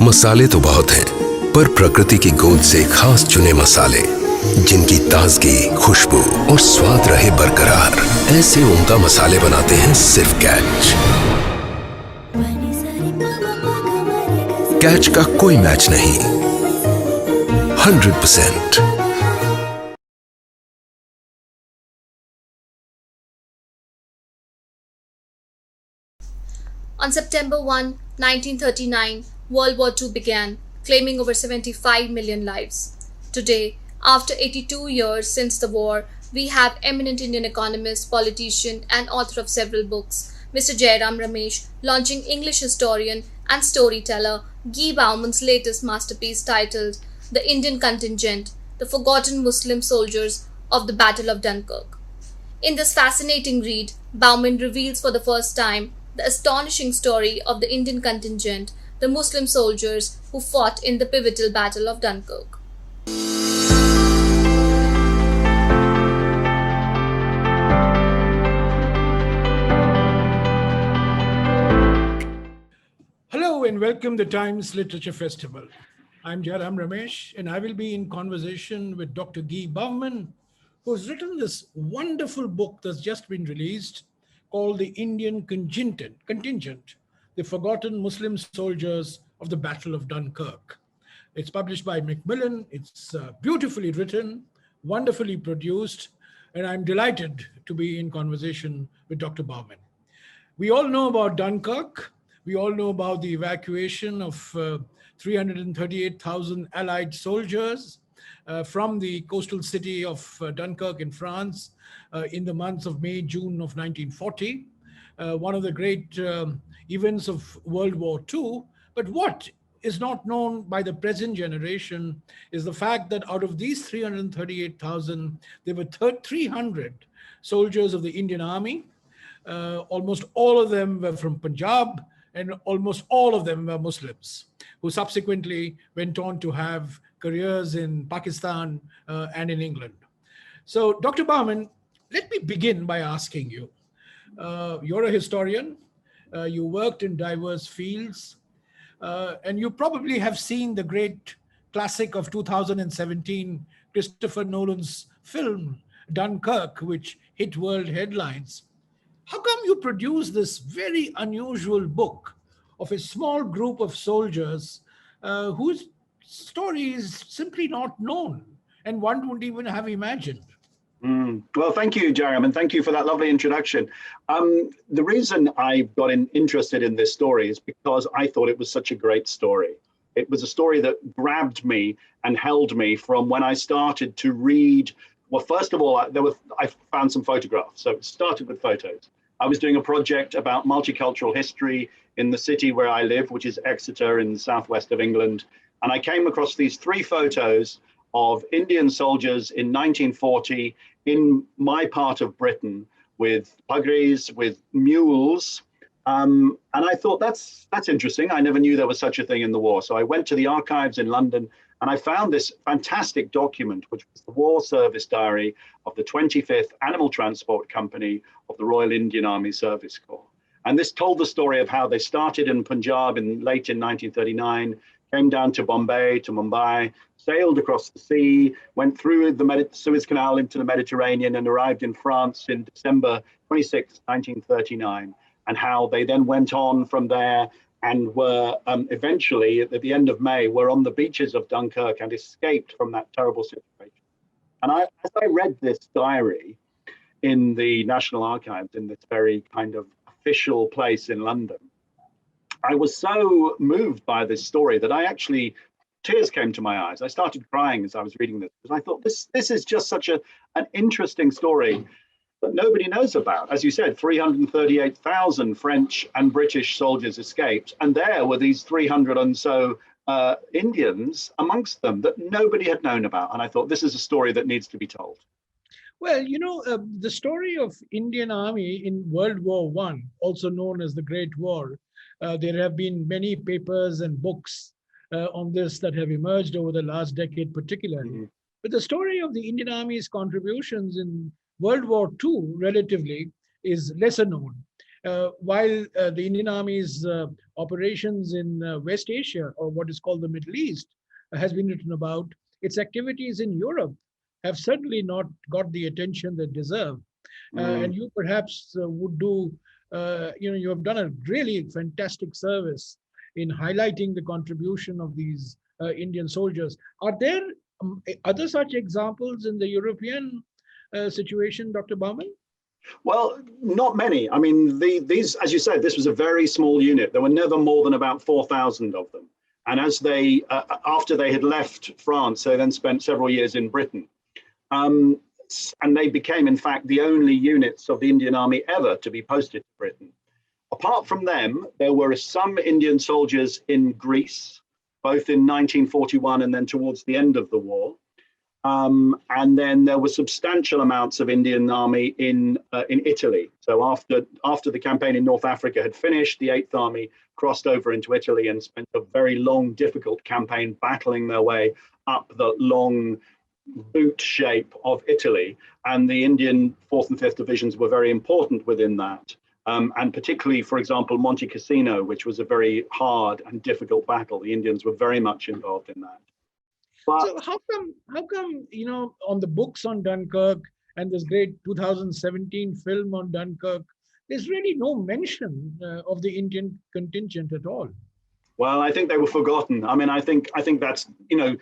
मसाले तो बहुत हैं, पर प्रकृति की गोद से खास चुने मसाले जिनकी ताजगी, खुशबू और स्वाद रहे बरकरार, ऐसे उम्दा मसाले बनाते हैं सिर्फ कैच। कैच का कोई मैच नहीं, 100%। On September 1, 1939, World War II began, claiming over 75 million lives. Today, after 82 years since the war, we have eminent Indian economist, politician, and author of several books, Mr. Jairam Ramesh, launching English historian and storyteller Guy Bauman's latest masterpiece titled The Indian Contingent, The Forgotten Muslim Soldiers of the Battle of Dunkirk. In this fascinating read, Bauman reveals for the first time the astonishing story of the Indian contingent, the Muslim soldiers who fought in the pivotal Battle of Dunkirk. Hello and welcome to the Times Literature Festival. I'm Jairam Ramesh and I will be in conversation with Dr. Guy Bauman, who's written this wonderful book that's just been released called The Indian Contingent, The Forgotten Muslim Soldiers of the Battle of Dunkirk. It's published by Macmillan. It's beautifully written, wonderfully produced, and I'm delighted to be in conversation with Dr. Bauman. We all know about Dunkirk. We all know about the evacuation of 338,000 Allied soldiers from the coastal city of Dunkirk in France in the months of May, June of 1940, one of the great events of World War II. But what is not known by the present generation is the fact that out of these 338,000, there were 300 soldiers of the Indian Army. Almost all of them were from Punjab, and almost all of them were Muslims, who subsequently went on to have careers in Pakistan and in England. So, Dr. Bauman, let me begin by asking you. You're a historian, you worked in diverse fields, and you probably have seen the great classic of 2017, Christopher Nolan's film, Dunkirk, which hit world headlines. How come you produce this very unusual book of a small group of soldiers whose story is simply not known and one wouldn't even have imagined? Well, thank you, Jairam, and thank you for that lovely introduction. The reason I got interested in this story is because I thought it was such a great story. It was a story that grabbed me and held me from when I started to read. Well, first of all, I found some photographs. So it started with photos. I was doing a project about multicultural history in the city where I live, which is Exeter in the southwest of England. And I came across these three photos of Indian soldiers in 1940 in my part of Britain with puggaries, with mules. And I thought, that's interesting. I never knew there was such a thing in the war. So I went to the archives in London and I found this fantastic document, which was the War Service Diary of the 25th Animal Transport Company of the Royal Indian Army Service Corps. And this told the story of how they started in Punjab late in 1939, came down to Bombay, to Mumbai, sailed across the sea, went through the Suez Canal into the Mediterranean and arrived in France in December 26, 1939, and how they then went on from there and were eventually, at the end of May, were on the beaches of Dunkirk and escaped from that terrible situation. And as I read this diary in the National Archives, in this very kind of official place in London, I was so moved by this story that tears came to my eyes. I started crying as I was reading this because I thought this is just such an interesting story that nobody knows about. As you said, 338,000 French and British soldiers escaped, and there were these 300 and so Indians amongst them that nobody had known about. And I thought, this is a story that needs to be told. Well, the story of Indian Army in World War I, also known as the Great War, there have been many papers and books on this that have emerged over the last decade particularly. Mm-hmm. But the story of the Indian Army's contributions in World War II relatively is lesser known. while the Indian Army's operations in West Asia, or what is called the Middle East, has been written about, its activities in Europe have certainly not got the attention they deserve. And you perhaps would do, you have done a really fantastic service in highlighting the contribution of these Indian soldiers. Are there other such examples in the European situation, Dr. Bauman? Well, not many. I mean, these, as you said, this was a very small unit. There were never more than about 4,000 of them. And as they, after they had left France, they then spent several years in Britain. And they became, in fact, the only units of the Indian Army ever to be posted to Britain. Apart from them, there were some Indian soldiers in Greece, both in 1941 and then towards the end of the war. And then there were substantial amounts of Indian Army in Italy. So after the campaign in North Africa had finished, the 8th Army crossed over into Italy and spent a very long, difficult campaign battling their way up the long boot shape of Italy. And the Indian 4th and 5th divisions were very important within that. And particularly, for example, Monte Cassino, which was a very hard and difficult battle. The Indians were very much involved in that. But so how come, on the books on Dunkirk and this great 2017 film on Dunkirk, there's really no mention of the Indian contingent at all? Well, I think they were forgotten. I mean, I think that's, they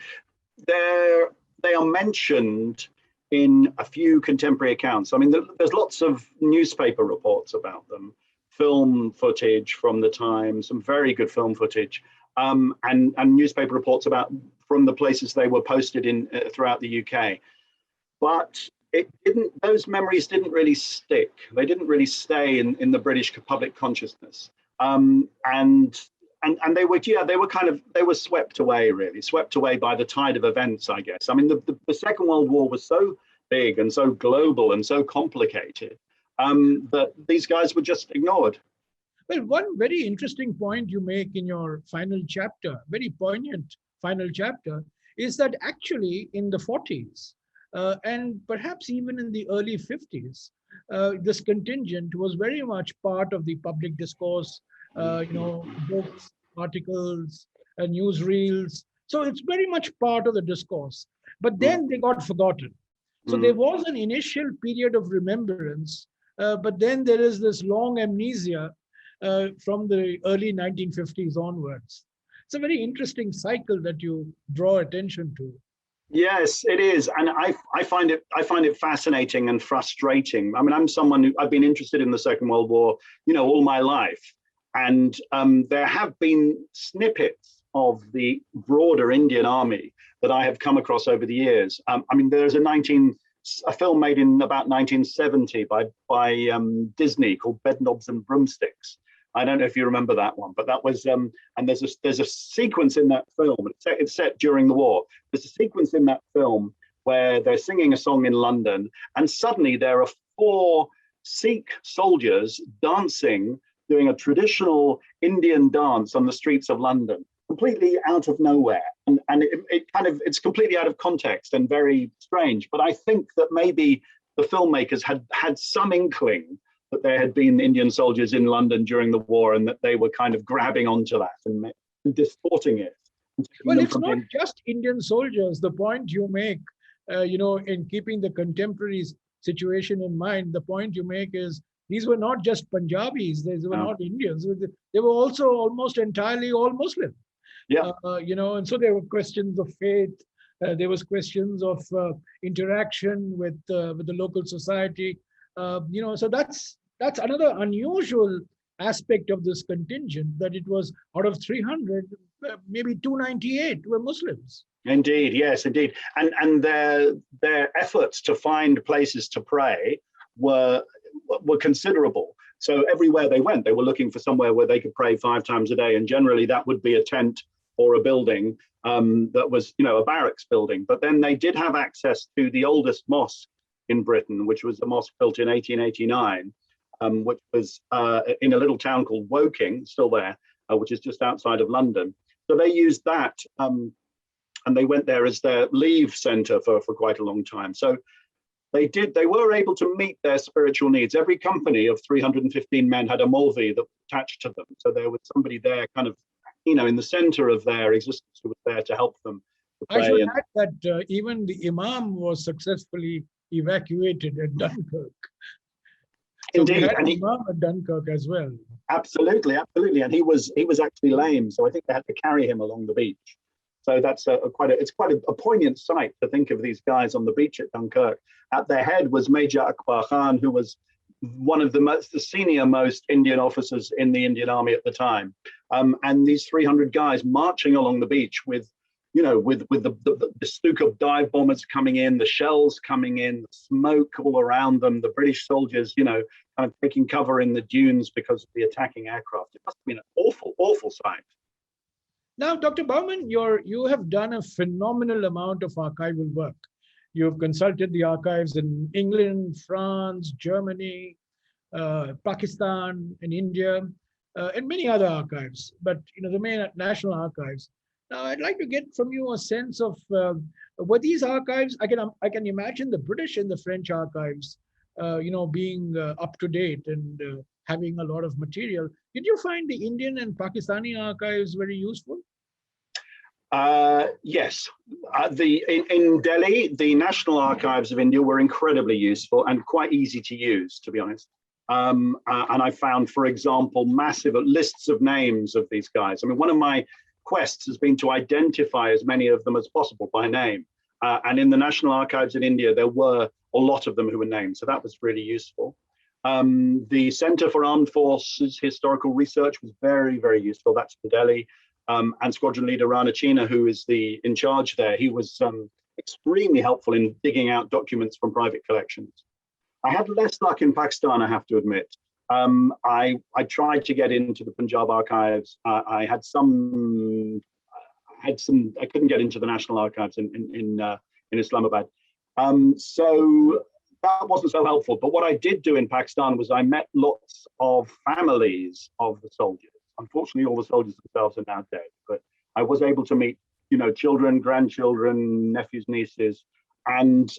are mentioned in a few contemporary accounts. I mean, there's lots of newspaper reports about them, film footage from the time, some very good film footage, and newspaper reports about from the places they were posted in throughout the UK. But those memories didn't really stick. They didn't really stay in the British public consciousness. And they were swept away, really, swept away by the tide of events, I guess. I mean, the Second World War was so big and so global and so complicated that these guys were just ignored. Well, one very interesting point you make in your final chapter, very poignant final chapter, is that actually in the 40s and perhaps even in the early 50s, this contingent was very much part of the public discourse, books, articles, newsreels. So it's very much part of the discourse. But then they got forgotten. So there was an initial period of remembrance, but then there is this long amnesia from the early 1950s onwards. It's a very interesting cycle that you draw attention to. Yes, it is, and I find it fascinating and frustrating. I mean, I'm someone who I've been interested in the Second World War, all my life, and there have been snippets of the broader Indian Army that I have come across over the years. I mean, there's a film made in about 1970 by Disney called Bedknobs and Broomsticks. I don't know if you remember that one, but that was, and there's a sequence in that film, it's set during the war. There's a sequence in that film where they're singing a song in London, and suddenly there are 4 Sikh soldiers dancing, doing a traditional Indian dance on the streets of London, completely out of nowhere. And it's completely out of context and very strange. But I think that maybe the filmmakers had some inkling that there had been Indian soldiers in London during the war, and that they were kind of grabbing onto that and distorting it. Well, it's not just Indian soldiers. The point you make, in keeping the contemporary situation in mind, the point you make is these were not just Punjabis, these were not Indians. They were also almost entirely all Muslim. Yeah. And so there were questions of faith. There was questions of interaction with the local society. So that's another unusual aspect of this contingent, that it was out of 300, maybe 298 were Muslims. Indeed, yes, indeed. And their efforts to find places to pray were considerable. So everywhere they went, they were looking for somewhere where they could pray 5 times a day. And generally that would be a tent or a building that was, a barracks building. But then they did have access to the oldest mosque in Britain, which was a mosque built in 1889, which was in a little town called Woking, still there, which is just outside of London. So they used that, and they went there as their leave centre for quite a long time. So They did. They were able to meet their spiritual needs. Every company of 315 men had a Molvi that attached to them. So there was somebody there, kind of, in the center of their existence, who was there to help them to I pray. should add that even the Imam was successfully evacuated at Dunkirk. So Indeed, we had and an Imam at Dunkirk as well. absolutely, and he was actually lame, so I think they had to carry him along the beach. So that's it's quite a poignant sight to think of these guys on the beach at Dunkirk. At their head was Major Akbar Khan, who was one of the senior most Indian officers in the Indian Army at the time. And these 300 guys marching along the beach with the Stuka dive bombers coming in, the shells coming in, the smoke all around them, the British soldiers, kind of taking cover in the dunes because of the attacking aircraft. It must have been an awful, awful sight. Now, Dr. Bowman, you have done a phenomenal amount of archival work. You've consulted the archives in England, France, Germany, Pakistan, and India, and many other archives, but the main national archives. Now, I'd like to get from you a sense of were these archives. I can imagine the British and the French archives, being up to date and having a lot of material. Did you find the Indian and Pakistani archives very useful? Yes, in Delhi, the National Archives of India were incredibly useful and quite easy to use, to be honest. And I found, for example, massive lists of names of these guys. I mean, one of my quests has been to identify as many of them as possible by name. And in the National Archives in India, there were a lot of them who were named. So that was really useful. The Center for Armed Forces Historical Research was very, very useful. That's in Delhi. And Squadron Leader Rana China, who is in charge there, he was extremely helpful in digging out documents from private collections. I had less luck in Pakistan, I have to admit. I tried to get into the Punjab archives. I couldn't get into the National Archives in Islamabad. So that wasn't so helpful. But what I did do in Pakistan was I met lots of families of the soldiers. Unfortunately, all the soldiers themselves are now dead, but I was able to meet, children, grandchildren, nephews, nieces, and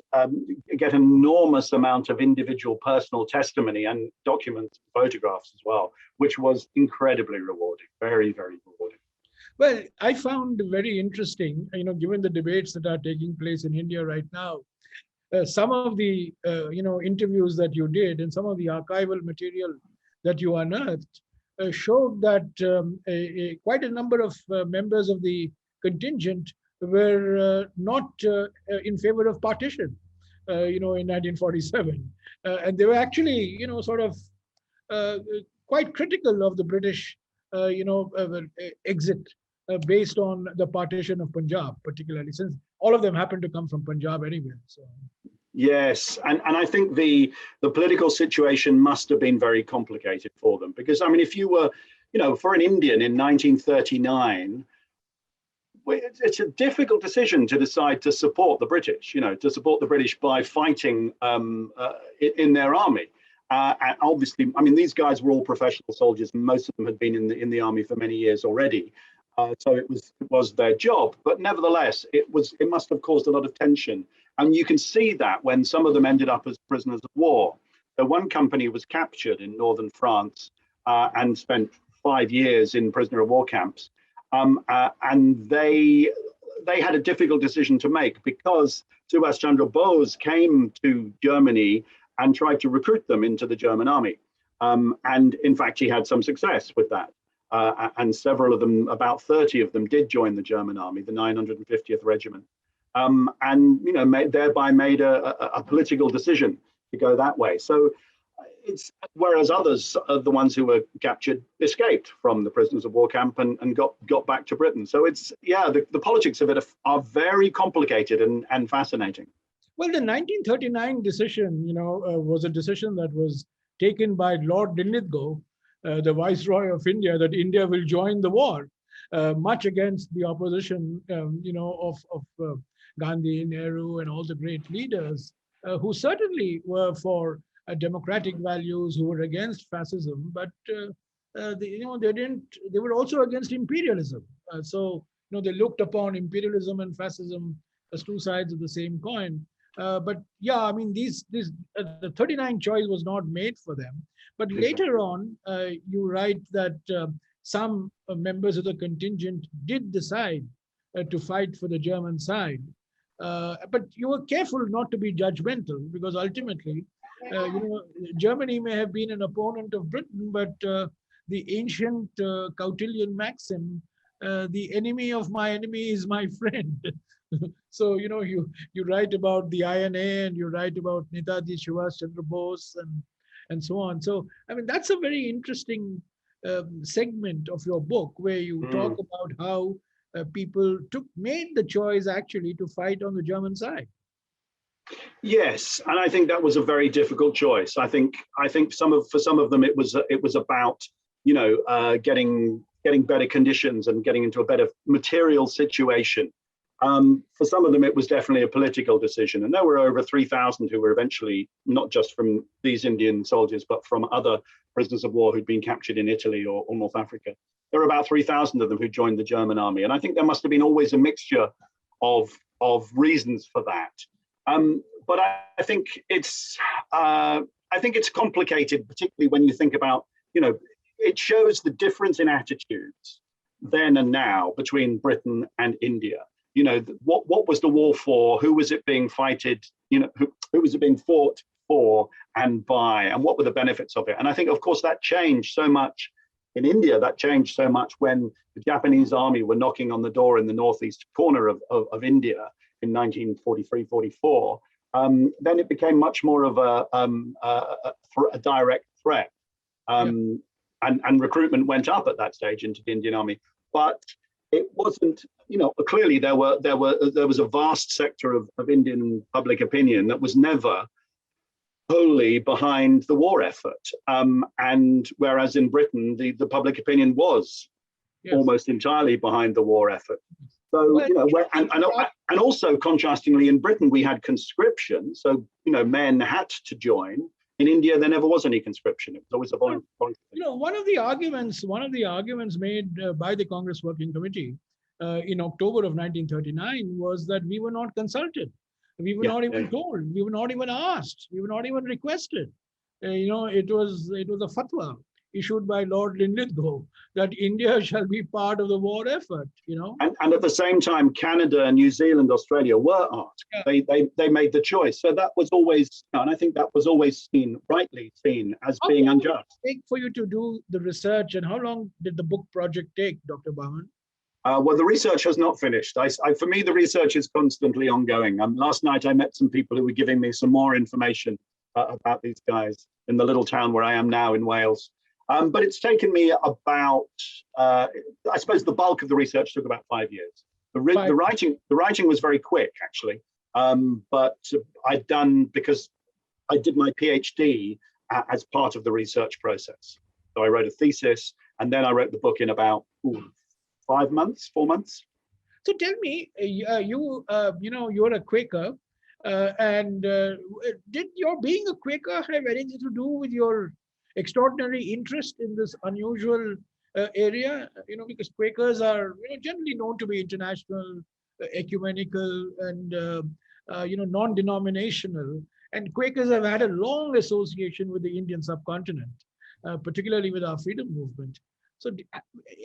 get an enormous amount of individual personal testimony and documents, photographs as well, which was incredibly rewarding, very, very rewarding. Well, I found very interesting, given the debates that are taking place in India right now, some of the, interviews that you did and some of the archival material that you unearthed showed that quite a number of members of the contingent were not in favor of partition, in 1947. And they were actually, sort of quite critical of the British, exit based on the partition of Punjab, particularly, since all of them happened to come from Punjab anyway. So. Yes, and I think the political situation must have been very complicated for them, because I mean, if you were, for an Indian in 1939, it's a difficult decision to decide to support the British, to support the British by fighting in their army. And obviously, I mean, these guys were all professional soldiers, and most of them had been in the army for many years already. So it was their job, but nevertheless, it must have caused a lot of tension. And you can see that when some of them ended up as prisoners of war. So one company was captured in northern France and spent 5 years in prisoner of war camps. And they had a difficult decision to make, because Subhas Chandra Bose came to Germany and tried to recruit them into the German army. And in fact, he had some success with that. And several of them, about 30 of them, did join the German army, the 950th Regiment. And thereby made a political decision to go that way. So whereas others, the ones who were captured, escaped from the prisoners of war camp and got back to Britain. So the politics of it are very complicated and fascinating. Well, the 1939 decision, was a decision that was taken by Lord Linlithgow, the Viceroy of India, that India will join the war, much against the opposition, of Gandhi, Nehru, and all the great leaders who certainly were for democratic values, who were against fascism, but they were also against imperialism. So they looked upon imperialism and fascism as two sides of the same coin. But yeah, I mean, the 39 choice was not made for them. But later on, you write that some members of the contingent did decide to fight for the German side. But you were careful not to be judgmental because ultimately, Germany may have been an opponent of Britain, but the ancient Cautilian maxim, the enemy of my enemy is my friend. So, you write about the INA and you write about Netaji Subhash Chandra Bose and so on. So, I mean, that's a very interesting segment of your book where you talk about how people made the choice actually to fight on the German side. Yes, and I think that was a very difficult choice. I think for some of them it was about getting better conditions and getting into a better material situation. For some of them it was definitely a political decision, and there were over 3,000 who were eventually, not just from these Indian soldiers but from other prisoners of war who'd been captured in Italy or North Africa. There were about 3,000 of them who joined the German army, and I think there must have been always a mixture of reasons for that. But I think it's complicated, particularly when you think about, it shows the difference in attitudes then and now between Britain and India. What was the war for? Who was it being fighted? Who was it being fought for and by? And what were the benefits of it? And I think, of course, that changed so much in India. That changed so much when the Japanese army were knocking on the door in the northeast corner of India in 1943-44. Then it became much more of a direct threat, and recruitment went up at that stage into the Indian army. But it wasn't, clearly there was a vast sector of Indian public opinion that was never wholly behind the war effort, and whereas in Britain the public opinion was almost entirely behind the war effort. So, and also contrastingly, in Britain, we had conscription. So, men had to join. In India, there never was any conscription. It was always a voluntary thing. One of the arguments made by the Congress Working Committee in October of 1939 was that we were not consulted. We were not even told. We were not even asked. We were not even requested. It was a fatwa issued by Lord Linlithgow that India shall be part of the war effort, And at the same time, Canada, New Zealand, Australia were asked. Yeah. They made the choice. So that was always, and I think that was always rightly seen as being unjust. How long did it take for you to do the research, and how long did the book project take, Dr. Barman? Well, the research has not finished. For me, the research is constantly ongoing. Last night, I met some people who were giving me some more information about these guys in the little town where I am now in Wales. But it's taken me about, I suppose the bulk of the research took about 5 years. The writing was very quick, actually. But I'd done, because I did my PhD as part of the research process. So I wrote a thesis, and then I wrote the book in about 4 months. So tell me, you're a Quaker, and did your being a Quaker have anything to do with your extraordinary interest in this unusual area? Because Quakers are generally known to be international, ecumenical, and non-denominational. And Quakers have had a long association with the Indian subcontinent, particularly with our freedom movement. So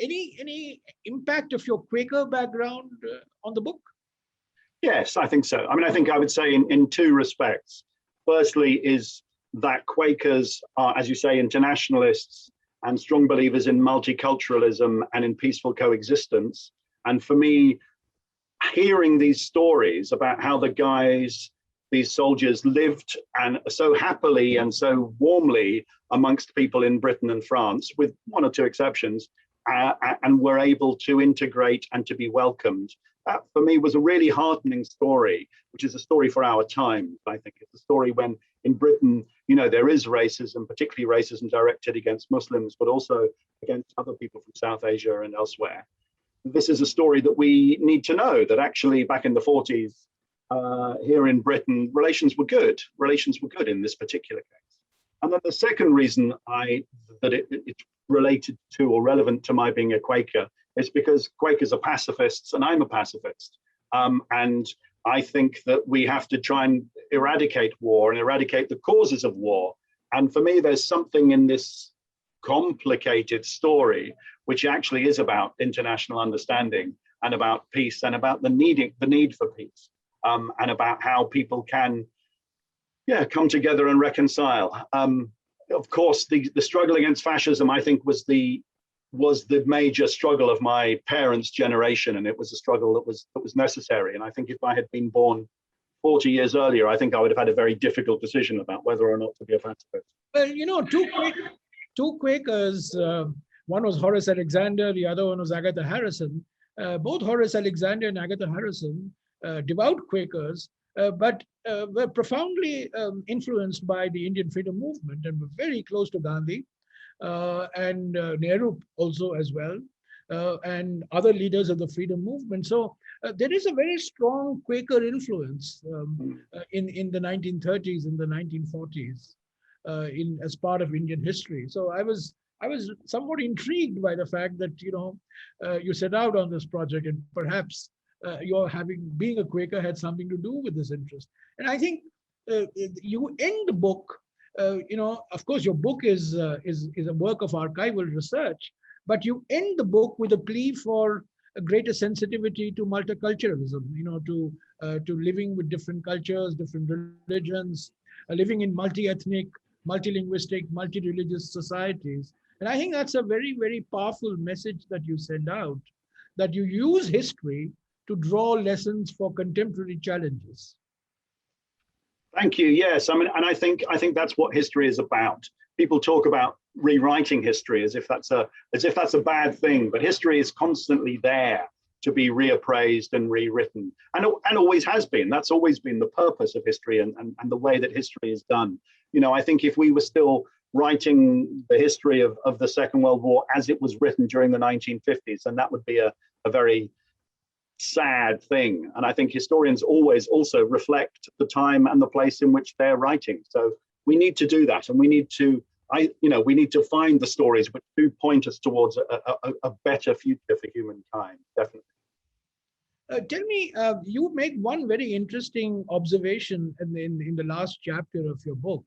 any impact of your Quaker background on the book? Yes, I think so. I mean, I think I would say in two respects. Firstly is that Quakers are, as you say, internationalists and strong believers in multiculturalism and in peaceful coexistence. And for me, hearing these stories about how these soldiers lived and so happily and so warmly amongst people in Britain and France, with one or two exceptions, and were able to integrate and to be welcomed. That for me was a really heartening story, which is a story for our times. I think it's a story when in Britain, there is racism, particularly racism directed against Muslims, but also against other people from South Asia and elsewhere. This is a story that we need to know, that actually back in the 40s, here in Britain, relations were good. Relations were good in this particular case. And then the second reason that it's related to or relevant to my being a Quaker is because Quakers are pacifists and I'm a pacifist. And I think that we have to try and eradicate war and eradicate the causes of war. And for me, there's something in this complicated story which actually is about international understanding and about peace and about the need for peace, and about how people can come together and reconcile. Of course, the struggle against fascism, I think, was the major struggle of my parents' generation, and it was a struggle that was necessary. And I think if I had been born 40 years earlier, I think I would have had a very difficult decision about whether or not to be a pacifist. Well, two Quakers, one was Horace Alexander, the other one was Agatha Harrison. Both Horace Alexander and Agatha Harrison, devout Quakers, but were profoundly influenced by the Indian freedom movement and were very close to Gandhi and Nehru also as well, and other leaders of the freedom movement. So there is a very strong Quaker influence in the 1930s, in the 1940s, as part of Indian history. So I was somewhat intrigued by the fact that you set out on this project, and perhaps being a Quaker had something to do with this interest. And I think you end the book. Of course, your book is a work of archival research, but you end the book with a plea for a greater sensitivity to multiculturalism. To living with different cultures, different religions, living in multi-ethnic, multilinguistic, multi-religious societies. And I think that's a very, very powerful message that you send out, that you use history to draw lessons for contemporary challenges. Thank you. Yes, and I think that's what history is about. People talk about rewriting history as if that's a bad thing, but history is constantly there to be reappraised and rewritten, and always has been. That's always been the purpose of history and the way that history is done. I think if we were still writing the history of the Second World War as it was written during the 1950s, then that would be a very sad thing. And I think historians always also reflect the time and the place in which they're writing. So we need to do that, and we need to find the stories which do point us towards a better future for humankind. Definitely. Tell me, you make one very interesting observation in the last chapter of your book,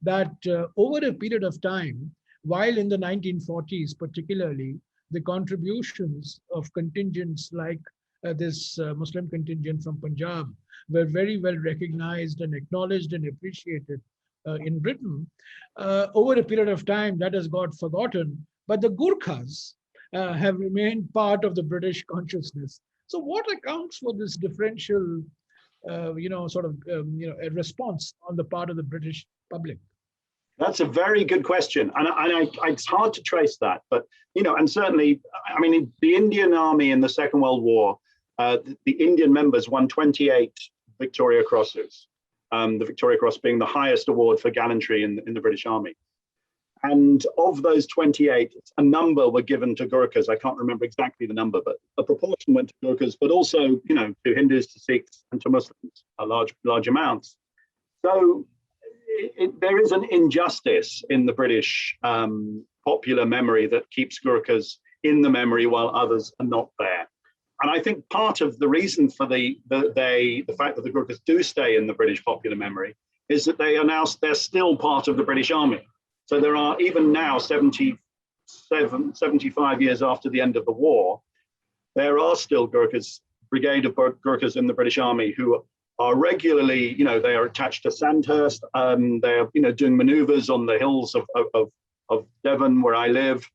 that over a period of time, while in the 1940s particularly, the contributions of contingents like this Muslim contingent from Punjab were very well recognized and acknowledged and appreciated in Britain. Over a period of time, that has got forgotten, but the Gurkhas have remained part of the British consciousness. So what accounts for this differential, a response on the part of the British public? That's a very good question, and it's hard to trace that. But and certainly, I mean, the Indian Army in the Second World War, the Indian members won 28 Victoria Crosses. The Victoria Cross being the highest award for gallantry in the British Army. And of those 28, a number were given to Gurkhas. I can't remember exactly the number, but a proportion went to Gurkhas, but also, to Hindus, to Sikhs, and to Muslims, a large amounts. So there is an injustice in the British popular memory that keeps Gurkhas in the memory while others are not there. And I think part of the reason for the fact that the Gurkhas do stay in the British popular memory is that they're still part of the British Army. So there are, even now, 75 years after the end of the war, there are still Gurkhas, brigade of Gurkhas in the British Army who are regularly, they are attached to Sandhurst. They're, doing maneuvers on the hills of Devon, where I live.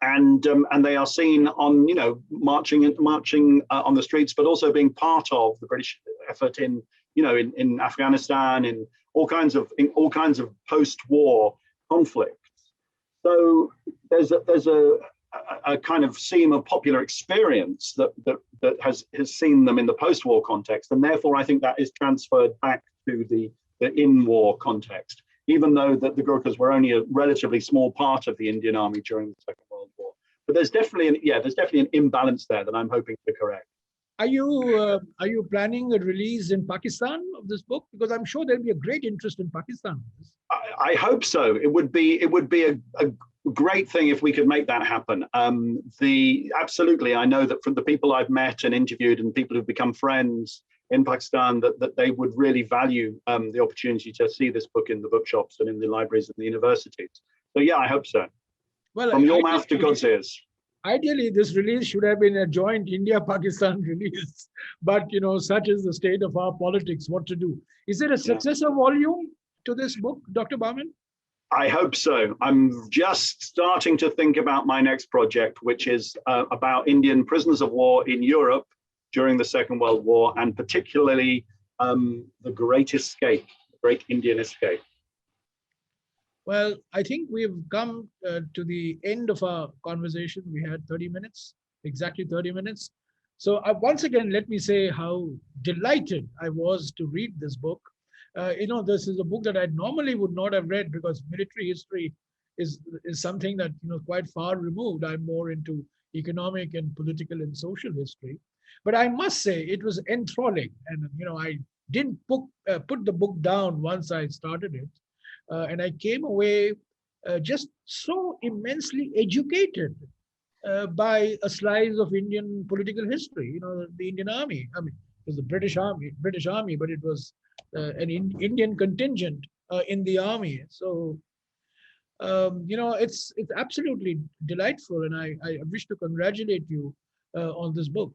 And they are seen on, marching on the streets, but also being part of the British effort in Afghanistan, in all kinds of post-war conflicts. So there's a kind of seam of popular experience that has seen them in the post-war context, and therefore I think that is transferred back to the in-war context, even though that the Gurkhas were only a relatively small part of the Indian Army during the Second World War. But there's definitely an imbalance there that I'm hoping to correct. Are you planning a release in Pakistan of this book? Because I'm sure there'll be a great interest in Pakistan. I hope so. It would be a great thing if we could make that happen. Absolutely, I know that from the people I've met and interviewed and people who've become friends in Pakistan that they would really value the opportunity to see this book in the bookshops and in the libraries and the universities. So yeah, I hope so. Well, From your mouth to God's ears. Ideally, this release should have been a joint India-Pakistan release, but such is the state of our politics. What to do? Is there a successor volume to this book, Dr. Barman? I hope so. I'm just starting to think about my next project, which is about Indian prisoners of war in Europe during the Second World War, and particularly the Great Escape, the Great Indian Escape. Well, I think we've come to the end of our conversation. We had 30 minutes, exactly 30 minutes. So once again, let me say how delighted I was to read this book. This is a book that I normally would not have read because military history is something that, quite far removed. I'm more into economic and political and social history. But I must say it was enthralling. And, I didn't put the book down once I started it. And I came away just so immensely educated by a slice of Indian political history. The Indian Army. I mean, it was the British Army, but it was an Indian contingent in the army. So, it's absolutely delightful, and I wish to congratulate you on this book.